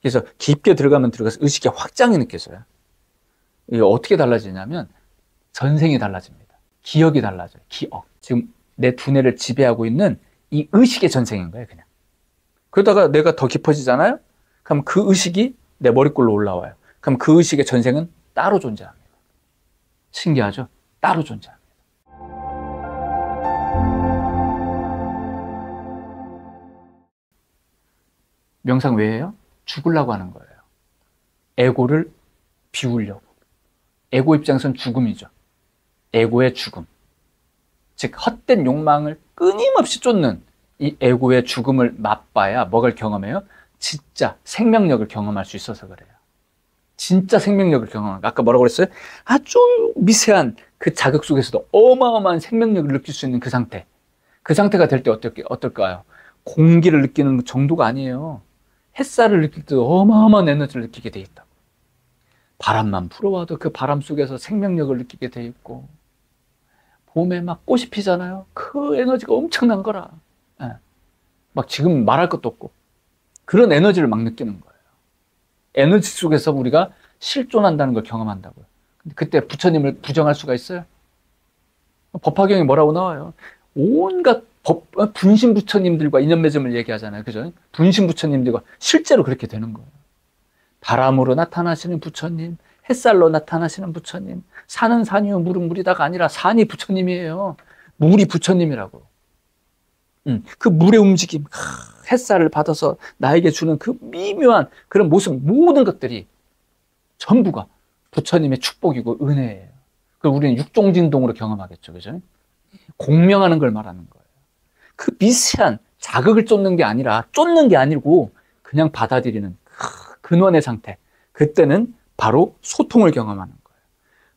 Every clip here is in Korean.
그래서 깊게 들어가면 들어가서 의식의 확장이 느껴져요. 이게 어떻게 달라지냐면 전생이 달라집니다. 기억이 달라져요. 기억. 지금 내 두뇌를 지배하고 있는 이 의식의 전생인 거예요, 그냥. 그러다가 내가 더 깊어지잖아요? 그럼 그 의식이 내 머리꼴로 올라와요. 그럼 그 의식의 전생은 따로 존재합니다. 신기하죠? 따로 존재합니다. 명상 왜 해요? 죽으려고 하는 거예요. 에고를 비우려고. 에고 입장에서는 죽음이죠. 에고의 죽음. 즉 헛된 욕망을 끊임없이 쫓는 이 에고의 죽음을 맛봐야 뭐를 경험해요? 진짜 생명력을 경험할 수 있어서 그래요. 진짜 생명력을 경험하는, 아까 뭐라고 그랬어요? 아주 미세한 그 자극 속에서도 어마어마한 생명력을 느낄 수 있는 그 상태. 그 상태가 될 때 어떨까요? 공기를 느끼는 정도가 아니에요. 햇살을 느낄 때 어마어마한 에너지를 느끼게 돼 있다. 바람만 불어와도 그 바람 속에서 생명력을 느끼게 돼 있고, 봄에 막 꽃이 피잖아요. 그 에너지가 엄청난 거라. 예. 막 지금 말할 것도 없고 그런 에너지를 막 느끼는 거예요. 에너지 속에서 우리가 실존한다는 걸 경험한다고요. 근데 그때 부처님을 부정할 수가 있어요? 법화경에 뭐라고 나와요? 온갖 분신 부처님들과 인연 맺음을 얘기하잖아요. 그죠? 분신 부처님들과 실제로 그렇게 되는 거예요. 바람으로 나타나시는 부처님, 햇살로 나타나시는 부처님, 산은 산이요 물은 물이다가 아니라 산이 부처님이에요. 물이 부처님이라고. 그 물의 움직임, 햇살을 받아서 나에게 주는 그 미묘한 그런 모습, 모든 것들이 전부가 부처님의 축복이고 은혜예요. 그걸 우리는 육종진동으로 경험하겠죠. 그죠? 공명하는 걸 말하는 거예요. 그 미세한 자극을 쫓는 게 아니라, 쫓는 게 아니고 그냥 받아들이는 근원의 상태. 그때는 바로 소통을 경험하는 거예요.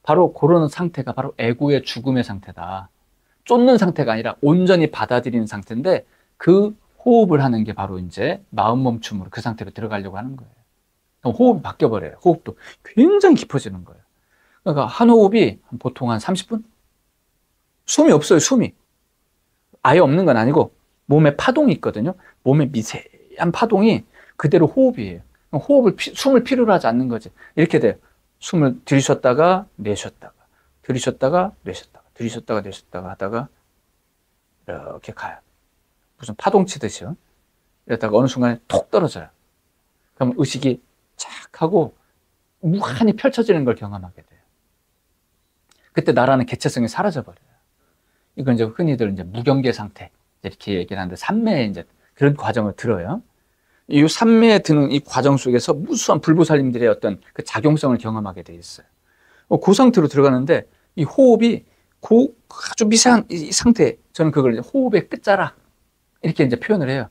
바로 그런 상태가 바로 에고의 죽음의 상태다. 쫓는 상태가 아니라 온전히 받아들이는 상태인데, 그 호흡을 하는 게 바로 이제 마음 멈춤으로 그 상태로 들어가려고 하는 거예요. 그럼 호흡이 바뀌어버려요. 호흡도 굉장히 깊어지는 거예요. 그러니까 한 호흡이 보통 한 30분? 숨이 없어요, 숨이. 아예 없는 건 아니고 몸에 파동이 있거든요. 몸에 미세한 파동이 그대로 호흡이에요. 숨을 필요로 하지 않는 거지. 이렇게 돼요. 숨을 들이쉬었다가 내쉬었다가, 들이쉬었다가 내쉬었다가, 들이쉬었다가 내쉬었다가 하다가 이렇게 가요. 무슨 파동 치듯이요. 이러다가 어느 순간에 톡 떨어져요. 그럼 의식이 착 하고 무한히 펼쳐지는 걸 경험하게 돼요. 그때 나라는 개체성이 사라져버려요. 이건 이제 흔히들 이제 무경계 상태 이렇게 얘기를 하는데, 삼매에 이제 그런 과정을 들어요. 이 삼매에 드는 이 과정 속에서 무수한 불보살님들의 어떤 그 작용성을 경험하게 돼 있어요. 그 상태로 들어가는데 이 호흡이 아주 미세한 이 상태, 저는 그걸 호흡의 끝자락 이렇게 이제 표현을 해요.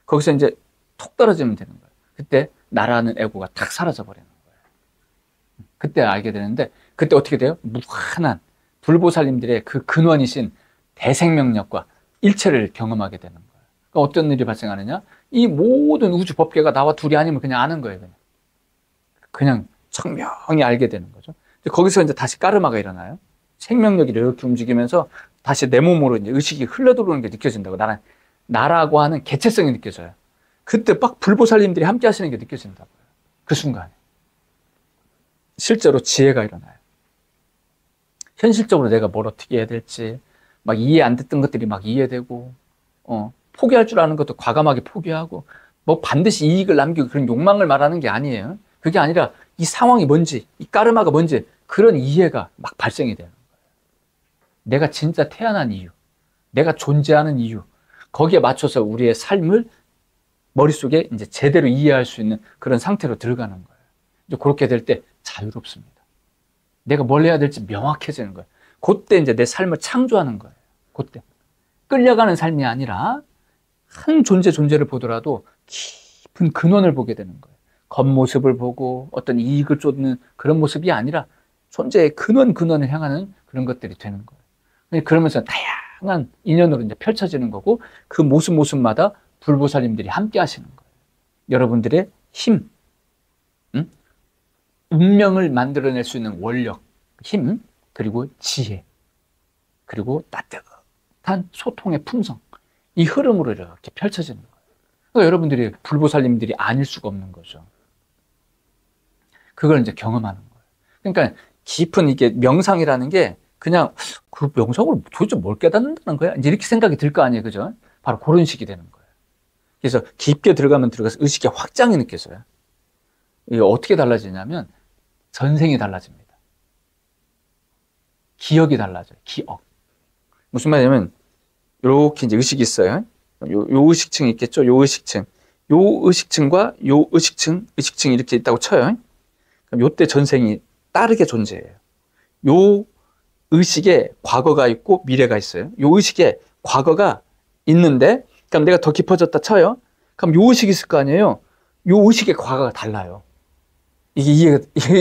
거기서 이제 톡 떨어지면 되는 거예요. 그때 나라는 에고가 탁 사라져 버리는 거예요. 그때 알게 되는데, 그때 어떻게 돼요? 무한한 불보살님들의 그 근원이신 대생명력과 일체를 경험하게 되는 거예요. 그러니까 어떤 일이 발생하느냐? 이 모든 우주 법계가 나와 둘이 아니면 그냥 아는 거예요. 그냥 청명히 알게 되는 거죠. 거기서 이제 다시 까르마가 일어나요. 생명력이 이렇게 움직이면서 다시 내 몸으로 이제 의식이 흘러들어오는 게 느껴진다고. 나라고 하는 개체성이 느껴져요. 그때 막 불보살님들이 함께 하시는 게 느껴진다고요. 그 순간에. 실제로 지혜가 일어나요. 현실적으로 내가 뭘 어떻게 해야 될지, 막 이해 안 됐던 것들이 막 이해되고, 포기할 줄 아는 것도 과감하게 포기하고, 뭐 반드시 이익을 남기고 그런 욕망을 말하는 게 아니에요. 그게 아니라 이 상황이 뭔지, 이 까르마가 뭔지, 그런 이해가 막 발생이 되는 거예요. 내가 진짜 태어난 이유, 내가 존재하는 이유, 거기에 맞춰서 우리의 삶을 머릿속에 이제 제대로 이해할 수 있는 그런 상태로 들어가는 거예요. 이제 그렇게 될 때 자유롭습니다. 내가 뭘 해야 될지 명확해지는 거예요. 그때 이제 내 삶을 창조하는 거예요. 그때. 끌려가는 삶이 아니라 한 존재를 보더라도 깊은 근원을 보게 되는 거예요. 겉모습을 보고 어떤 이익을 쫓는 그런 모습이 아니라 존재의 근원을 향하는 그런 것들이 되는 거예요. 그러면서 다양한 인연으로 이제 펼쳐지는 거고, 그 모습마다 불보살님들이 함께 하시는 거예요. 여러분들의 힘, 운명을 만들어낼 수 있는 원력, 힘, 그리고 지혜, 그리고 따뜻한 소통의 품성, 이 흐름으로 이렇게 펼쳐지는 거예요. 그러니까 여러분들이 불보살님들이 아닐 수가 없는 거죠. 그걸 이제 경험하는 거예요. 그러니까 깊은 이게 명상이라는 게 그냥 그 명상을 도대체 뭘 깨닫는다는 거야? 이제 이렇게 생각이 들 거 아니에요. 그죠? 바로 그런 식이 되는 거예요. 그래서 깊게 들어가면 들어가서 의식의 확장이 느껴져요. 이게 어떻게 달라지냐면 전생이 달라집니다. 기억이 달라져요. 기억. 무슨 말이냐면 이렇게 이제 의식이 있어요. 요 의식층이 있겠죠. 요 의식층. 요 의식층과 요 의식층이 이렇게 있다고 쳐요. 그럼 요때 전생이 따르게 존재해요. 요 의식에 과거가 있고 미래가 있어요. 요 의식에 과거가 있는데, 그럼 내가 더 깊어졌다 쳐요. 그럼 요 의식이 있을 거 아니에요. 요 의식의 과거가 달라요. 이게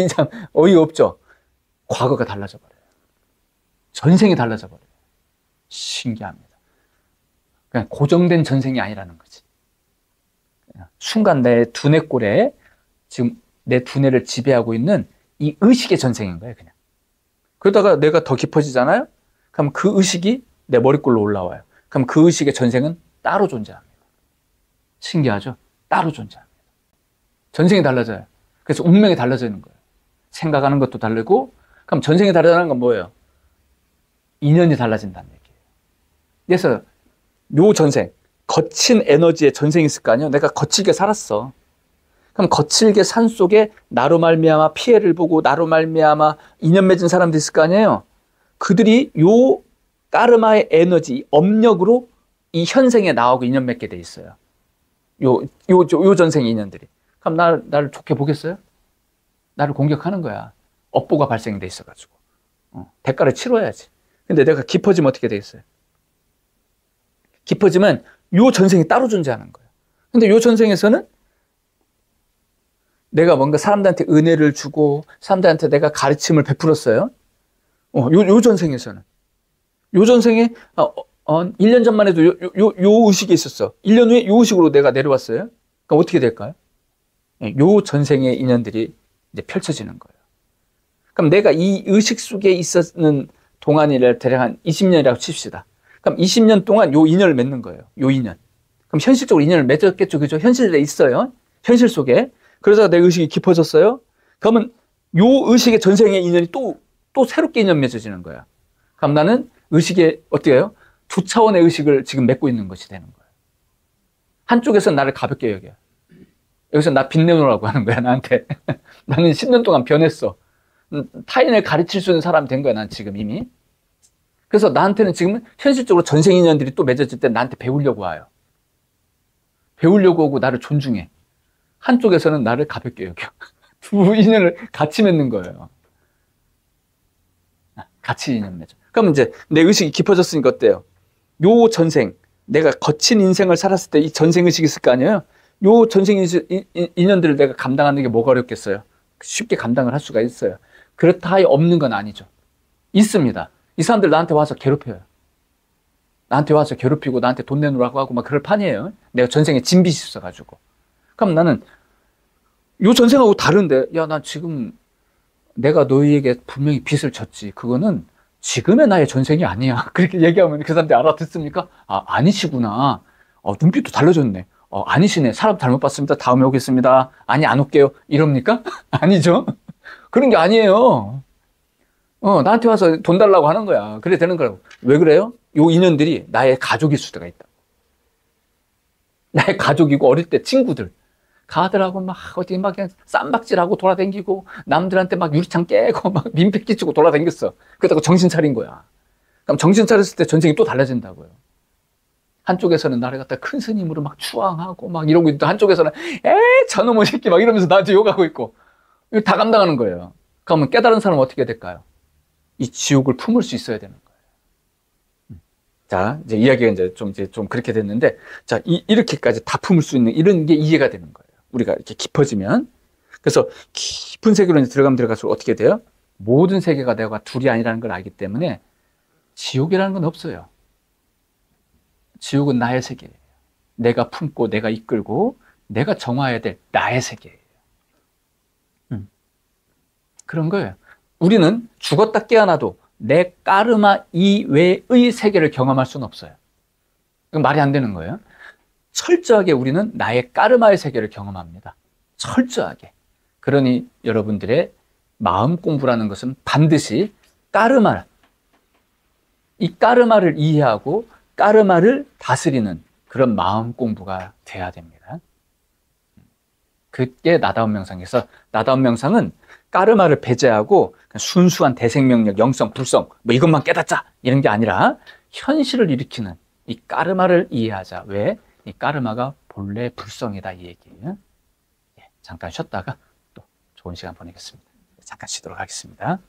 참 어이가 없죠. 과거가 달라져 버려요. 전생이 달라져 버려요. 신기합니다. 그냥 고정된 전생이 아니라는 거지. 순간 내 두뇌골에 지금 내 두뇌를 지배하고 있는 이 의식의 전생인 거예요, 그냥. 그러다가 내가 더 깊어지잖아요? 그럼 그 의식이 내 머리꼴로 올라와요. 그럼 그 의식의 전생은 따로 존재합니다. 신기하죠? 따로 존재합니다. 전생이 달라져요. 그래서 운명이 달라지는 거예요. 생각하는 것도 다르고, 그럼 전생이 다르다는 건 뭐예요? 인연이 달라진다는 얘기예요. 그래서 요 전생, 거친 에너지의 전생이 있을 거 아니에요? 내가 거칠게 살았어. 그럼 거칠게 산 속에 나로 말미암아 피해를 보고 나로 말미암아 인연 맺은 사람도 있을 거 아니에요? 그들이 요 까르마의 에너지, 업력으로 이 현생에 나오고 인연 맺게 돼 있어요. 요 전생의 인연들이. 그럼 나를 좋게 보겠어요? 나를 공격하는 거야. 업보가 발생돼 있어가지고. 대가를 치러야지. 근데 내가 깊어지면 어떻게 되겠어요? 깊어지면 요 전생이 따로 존재하는 거예요. 근데 요 전생에서는 내가 뭔가 사람들한테 은혜를 주고 사람들한테 내가 가르침을 베풀었어요. 요 전생에서는. 요 전생에 1년 전만 해도 요 의식이 있었어. 1년 후에 요 의식으로 내가 내려왔어요. 그럼 어떻게 될까요? 요 전생의 인연들이 이제 펼쳐지는 거예요. 그럼 내가 이 의식 속에 있었는 동안이라 대략 한 20년이라고 칩시다. 그럼 20년 동안 요 인연을 맺는 거예요. 요 인연. 그럼 현실적으로 인연을 맺었겠죠. 그죠? 현실에 있어요. 현실 속에. 그러다가 내 의식이 깊어졌어요. 그러면 요 의식의 전생의 인연이 또 새롭게 인연 맺어지는 거야. 그럼 나는 의식에 어떻게 해요? 두 차원의 의식을 지금 맺고 있는 것이 되는 거예요. 한쪽에서는 나를 가볍게 여겨요. 여기서 나 빛내놓으라고 하는 거야, 나한테. 나는 10년 동안 변했어. 타인을 가르칠 수 있는 사람이 된 거야, 난 지금 이미. 그래서 나한테는 지금 현실적으로 전생 인연들이 또 맺어질 때 나한테 배우려고 와요. 배우려고 오고 나를 존중해. 한쪽에서는 나를 가볍게 여겨. 두 인연을 같이 맺는 거예요. 같이 인연 맺어. 그럼 이제 내 의식이 깊어졌으니까 어때요? 요 전생, 내가 거친 인생을 살았을 때 이 전생 의식이 있을 거 아니에요? 요 전생 인연들을 내가 감당하는 게 뭐가 어렵겠어요? 쉽게 감당을 할 수가 있어요. 그렇다 하여 없는 건 아니죠. 있습니다. 이 사람들 나한테 와서 괴롭혀요. 나한테 와서 괴롭히고 나한테 돈 내놓으라고 하고 막 그럴 판이에요. 내가 전생에 진 빚이 있어가지고. 그럼 나는 요 전생하고 다른데, 야, 난 지금 내가 너희에게 분명히 빚을 졌지. 그거는 지금의 나의 전생이 아니야. 그렇게 얘기하면 그 사람들이 알아듣습니까? 아, 아니시구나. 눈빛도 달라졌네. 아니시네. 사람 잘못 봤습니다. 다음에 오겠습니다. 아니, 안 올게요. 이럽니까? 아니죠. 그런 게 아니에요. 나한테 와서 돈 달라고 하는 거야. 그래 되는 거라고. 왜 그래요? 요 인연들이 나의 가족일 수가 있다. 나의 가족이고 어릴 때 친구들. 가들하고 막 어디 막 그냥 쌈박질하고 돌아다니고 남들한테 막 유리창 깨고 막 민폐 끼치고 돌아다녔어. 그러다가 정신 차린 거야. 그럼 정신 차렸을 때 전생이 또 달라진다고요. 한쪽에서는 나를 갖다 큰 스님으로 막 추앙하고 막 이러고 있고 한쪽에서는 저놈의 새끼 막 이러면서 나한테 욕하고 있고 이거 다 감당하는 거예요. 그러면 깨달은 사람은 어떻게 될까요? 이 지옥을 품을 수 있어야 되는 거예요. 자, 이제 이야기가 이제 좀 그렇게 됐는데, 자, 이렇게까지 다 품을 수 있는 이런 게 이해가 되는 거예요. 우리가 이렇게 깊어지면. 그래서 깊은 세계로 이제 들어가면 들어갈수록 어떻게 돼요? 모든 세계가 내가 둘이 아니라는 걸 알기 때문에 지옥이라는 건 없어요. 지옥은 나의 세계예요. 내가 품고 내가 이끌고 내가 정화해야 될 나의 세계예요. 그런 거예요. 우리는 죽었다 깨어나도 내 까르마 이외의 세계를 경험할 수는 없어요. 그건 말이 안 되는 거예요. 철저하게 우리는 나의 까르마의 세계를 경험합니다. 철저하게. 그러니 여러분들의 마음 공부라는 것은 반드시 까르마, 이 까르마를 이해하고 까르마를 다스리는 그런 마음 공부가 돼야 됩니다. 그게 나다운 명상에서, 나다운 명상은 까르마를 배제하고 순수한 대생명력, 영성, 불성 뭐 이것만 깨닫자 이런 게 아니라 현실을 일으키는 이 까르마를 이해하자. 왜? 이 까르마가 본래 불성이다 이 얘기예요. 잠깐 쉬었다가 또 좋은 시간 보내겠습니다. 잠깐 쉬도록 하겠습니다.